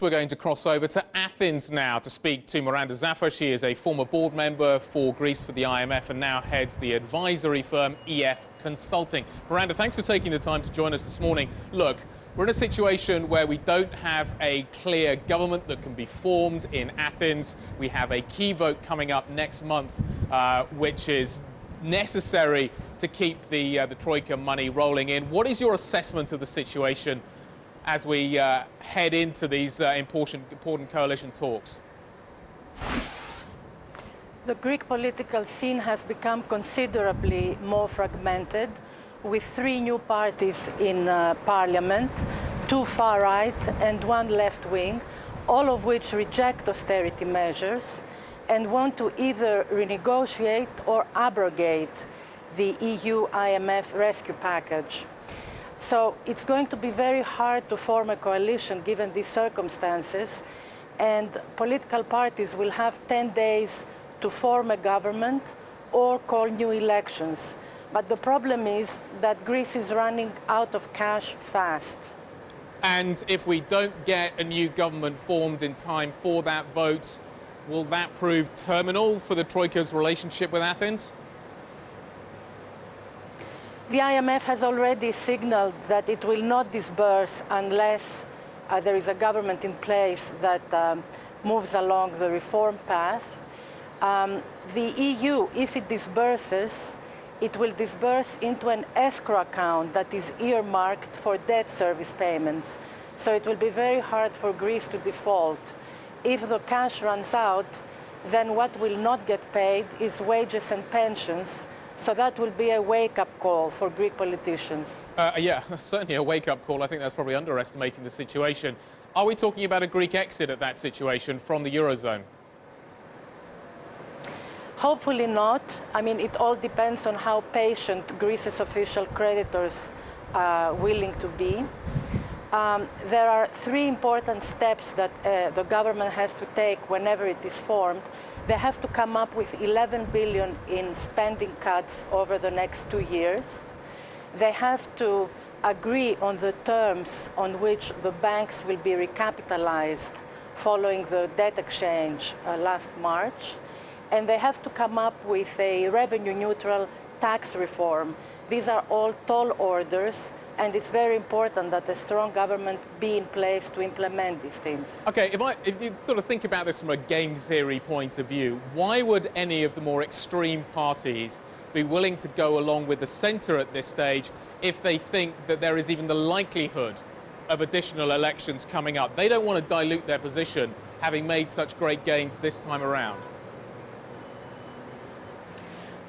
We're going to cross over to Athens now to speak to Miranda Xafa. She is a former board member for Greece for the IMF and now heads the advisory firm EF Consulting. Miranda, thanks for taking the time to join us this morning. Look, we're in a situation where we don't have a clear government that can be formed in Athens. We have a key vote coming up next month, which is necessary to keep the Troika money rolling in. What is your assessment of the situation as we head into these important coalition talks? The Greek political scene has become considerably more fragmented, with 3 new parties in parliament, 2 far right and 1 left wing, all of which reject austerity measures and want to either renegotiate or abrogate the EU IMF rescue package. So it's going to be very hard to form a coalition given these circumstances, and political parties will have 10 days to form a government or call new elections. But the problem is that Greece is running out of cash fast. And if we don't get a new government formed in time for that vote, will that prove terminal for the Troika's relationship with Athens? The IMF has already signaled that it will not disburse unless there is a government in place that moves along the reform path. The EU, if it disburses, it will disburse into an escrow account that is earmarked for debt service payments. So it will be very hard for Greece to default. If the cash runs out, then what will not get paid is wages and pensions. So that will be a wake-up call for Greek politicians. Yeah, certainly a wake-up call. I think that's probably underestimating the situation. Are we talking about a Greek exit at that situation from the Eurozone? Hopefully not. I mean, it all depends on how patient Greece's official creditors are willing to be. There are 3 important steps that the government has to take whenever it is formed. They have to come up with 11 billion in spending cuts over the next 2 years. They have to agree on the terms on which the banks will be recapitalized following the debt exchange last March. And they have to come up with a revenue-neutral tax reform. These are all tall orders, and it's very important that a strong government be in place to implement these things. Okay, if you sort of think about this from a game theory point of view, why would any of the more extreme parties be willing to go along with the centre at this stage if they think that there is even the likelihood of additional elections coming up? They don't want to dilute their position, having made such great gains this time around.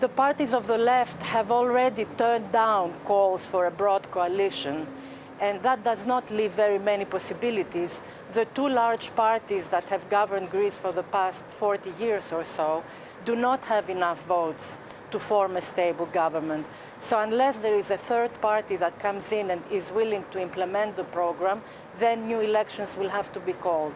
The parties of the left have already turned down calls for a broad coalition, and that does not leave very many possibilities. The 2 large parties that have governed Greece for the past 40 years or so do not have enough votes to form a stable government. So unless there is a 3rd party that comes in and is willing to implement the program, then new elections will have to be called.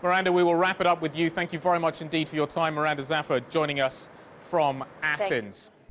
Miranda, we will wrap it up with you. Thank you very much indeed for your time. Miranda Xafa joining us from Athens.